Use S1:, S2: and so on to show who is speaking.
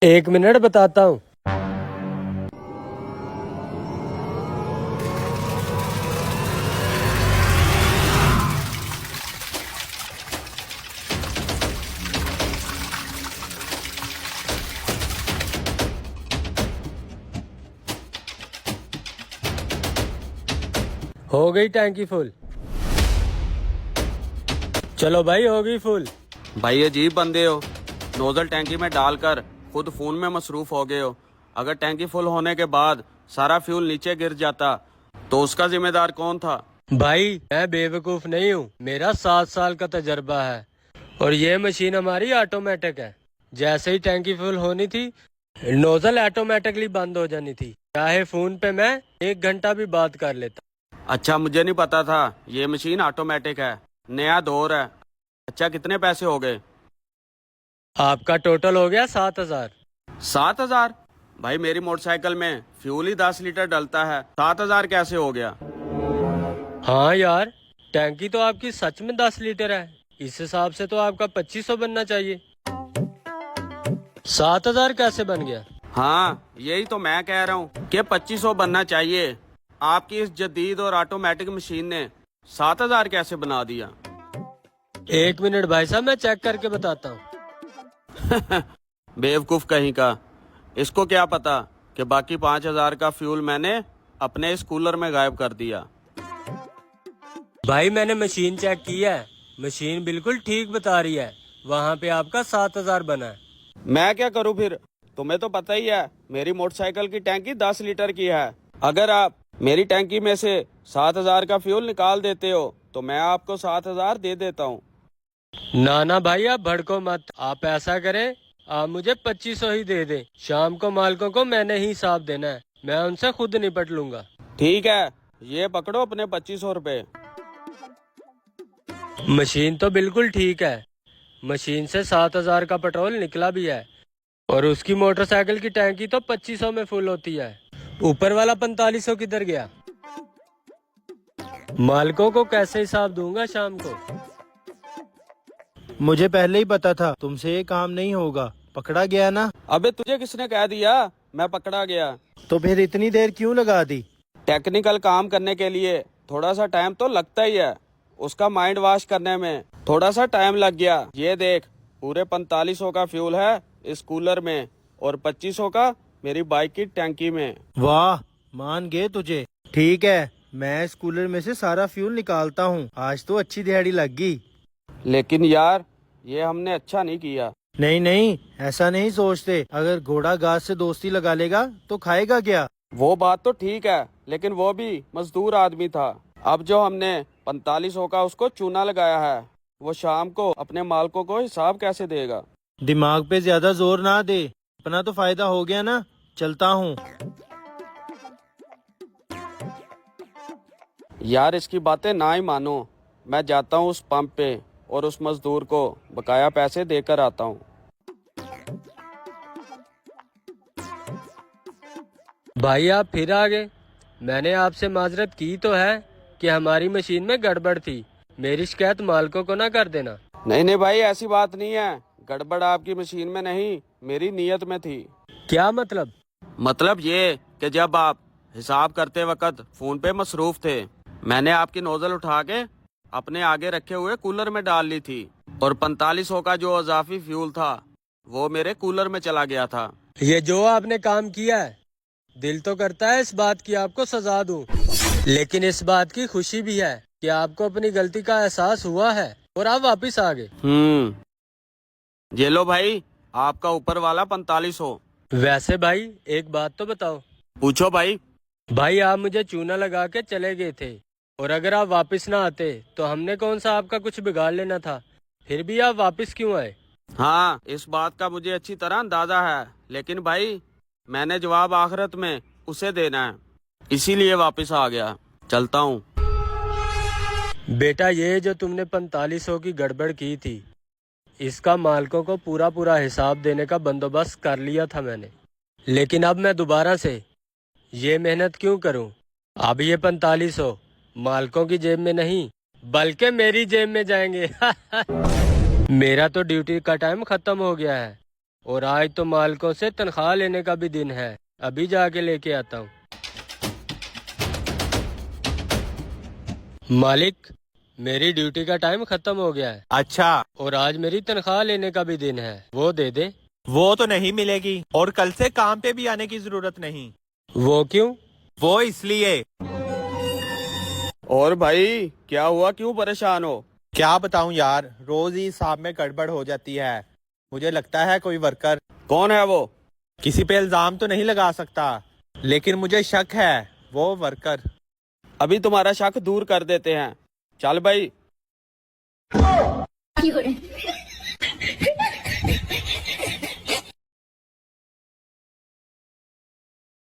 S1: एक मिनट बताता हूँ। हो गई टैंकी फुल। चलो भाई, हो गई फुल।
S2: भाई अजीब बंदे हो। नोजल टैंकी में डालकर खुद फोन में मसरूफ हो गए हो। अगर टैंकी फुल होने के बाद सारा फ्यूल नीचे गिर जाता तो उसका जिम्मेदार कौन था?
S1: भाई मैं बेवकूफ नहीं हूँ, मेरा 7 साल का तजर्बा है। और ये मशीन हमारी ऑटोमेटिक है। जैसे ही टैंकी फुल होनी थी, नोजल ऑटोमेटिकली बंद हो जानी थी। चाहे फोन पे मैं 1 घंटा भी बात कर लेता।
S2: अच्छा, मुझे नहीं पता था ये मशीन ऑटोमेटिक है। नया दौर है। अच्छा, कितने पैसे हो गए?
S1: आपका टोटल हो गया 7 हजार।
S2: 7,000? भाई मेरी मोटरसाइकिल में फ्यूल ही 10 लीटर डलता है, 7,000 कैसे हो गया?
S1: हाँ यार, टैंकी तो आपकी सच में 10 लीटर है। इस हिसाब से तो आपका 2500 बनना चाहिए। 7 हजार कैसे बन गया?
S2: हाँ, यही तो मैं कह रहा हूँ कि 2500 बनना चाहिए। आपकी इस जदीद और ऑटोमेटिक मशीन ने 7,000 कैसे बना दिया?
S1: 1 मिनट भाई साहब, मैं चेक करके बताता हूँ।
S2: बेवकूफ कहीं का। इसको क्या पता कि बाकी 5,000 का फ्यूल मैंने अपने इस कूलर में गायब कर दिया।
S1: भाई मैंने मशीन चेक की है, मशीन बिल्कुल ठीक बता रही है। वहाँ पे आपका 7 हजार बना है।
S2: मैं क्या करूं फिर? तुम्हें तो पता ही है मेरी मोटरसाइकिल की टैंकी 10 लीटर की है। अगर आप मेरी टैंकी में से 7,000 का फ्यूल निकाल देते हो तो मैं आपको 7,000 दे देता हूँ।
S1: ना ना भाई, आप भड़को मत। आप ऐसा करें, आप मुझे 2500 ही दे दें। शाम को मालिकों को मैंने ही हिसाब देना है, मैं उनसे खुद निपट लूंगा।
S2: ठीक है, ये पकड़ो अपने 2500 रुपए।
S1: मशीन तो बिल्कुल ठीक है। मशीन से 7 हजार का पेट्रोल निकला भी है। और उसकी मोटरसाइकिल की टैंकी तो 2500 में फुल होती है। ऊपर वाला 4500 किधर गया? मालिकों को कैसे हिसाब दूंगा शाम को?
S3: मुझे पहले ही पता था तुमसे ये काम नहीं होगा। पकड़ा गया ना?
S2: अबे तुझे किसने कह दिया मैं पकड़ा गया?
S3: तो फिर इतनी देर क्यों लगा दी?
S2: टेक्निकल काम करने के लिए थोड़ा सा टाइम तो लगता ही है। उसका माइंड वॉश करने में थोड़ा सा टाइम लग गया। ये देख, पूरे 4500 का फ्यूल है इस कूलर में और 2500 का मेरी बाइक की टैंकी में।
S3: वाह, मान गए तुझे। ठीक है, मैं इस कूलर में से सारा फ्यूल निकालता हूँ। आज तो अच्छी दिहाड़ी लग गई।
S2: लेकिन यार, ये हमने अच्छा नहीं किया।
S3: नहीं नहीं, ऐसा नहीं सोचते। अगर घोड़ा घास से दोस्ती लगा लेगा तो खाएगा क्या?
S2: वो बात तो ठीक है, लेकिन वो भी मजदूर आदमी था। अब जो हमने 4500 का उसको चूना लगाया है, वो शाम को अपने मालिकों को हिसाब कैसे देगा?
S3: दिमाग पे ज्यादा जोर ना दे। अपना तो फायदा हो गया ना। चलता हूँ।
S2: यार इसकी बातें ना ही मानो। मैं जाता हूँ उस पंप पे और उस मजदूर को बकाया पैसे देकर आता हूँ।
S1: भाई आप फिर आ गए। मैंने आपसे माजरत की तो है कि हमारी मशीन में गड़बड़ थी। मेरी शिकायत मालिकों को ना कर देना।
S2: नहीं नहीं भाई, ऐसी बात नहीं है। गड़बड़ आपकी मशीन में नहीं, मेरी नीयत में थी।
S1: क्या मतलब?
S2: मतलब ये कि जब आप हिसाब करते वक्त फोन पे मसरूफ थे, मैंने आपकी नोजल उठा के अपने आगे रखे हुए कूलर में डाल ली थी और 4500 का जो इजाफी फ्यूल था वो मेरे कूलर में चला गया था।
S1: ये जो आपने काम किया है, दिल तो करता है इस बात की आपको सजा दूं, लेकिन इस बात की खुशी भी है कि आपको अपनी गलती का एहसास हुआ है और आप वापस आ गए।
S2: ये लो भाई, आपका ऊपर वाला 4500।
S1: वैसे भाई एक बात तो बताओ।
S2: पूछो भाई।
S1: भाई आप मुझे चूना लगा के चले गए थे, और अगर आप वापस ना आते तो हमने कौन सा आपका कुछ बिगाड़ लेना था। फिर भी आप वापस क्यों आए?
S2: हाँ, इस बात का मुझे अच्छी तरह अंदाजा है, लेकिन भाई मैंने जवाब आखिरत में उसे देना है, इसीलिए वापस आ गया। चलता हूँ।
S1: बेटा, ये जो तुमने 4500 की गड़बड़ की थी, इसका मालिकों को पूरा पूरा हिसाब देने का बंदोबस्त कर लिया था मैंने। लेकिन अब मैं दोबारा से ये मेहनत क्यों करूं? अब ये 4500 मालिकों की जेब में नहीं, बल्कि मेरी जेब में जाएंगे। मेरा तो ड्यूटी का टाइम खत्म हो गया है। और आज तो मालिकों से तनख्वाह लेने का भी दिन है, अभी जाके लेके आता हूँ। मालिक, मेरी ड्यूटी का टाइम खत्म हो गया है
S4: अच्छा,
S1: और आज मेरी तनख्वाह लेने का भी दिन है, वो दे दे।
S4: वो तो नहीं मिलेगी और कल से काम पे भी आने की जरूरत नहीं।
S1: वो क्यों?
S4: वो इसलिए।
S2: और भाई क्या हुआ, क्यों परेशान हो?
S4: क्या बताऊं यार, रोज ही हिसाब में गड़बड़ हो जाती है। मुझे लगता है कोई वर्कर,
S2: कौन है वो?
S4: किसी पे इल्जाम तो नहीं लगा सकता, लेकिन मुझे शक है वो वर्कर।
S2: अभी तुम्हारा शक दूर कर देते हैं, चल भाई।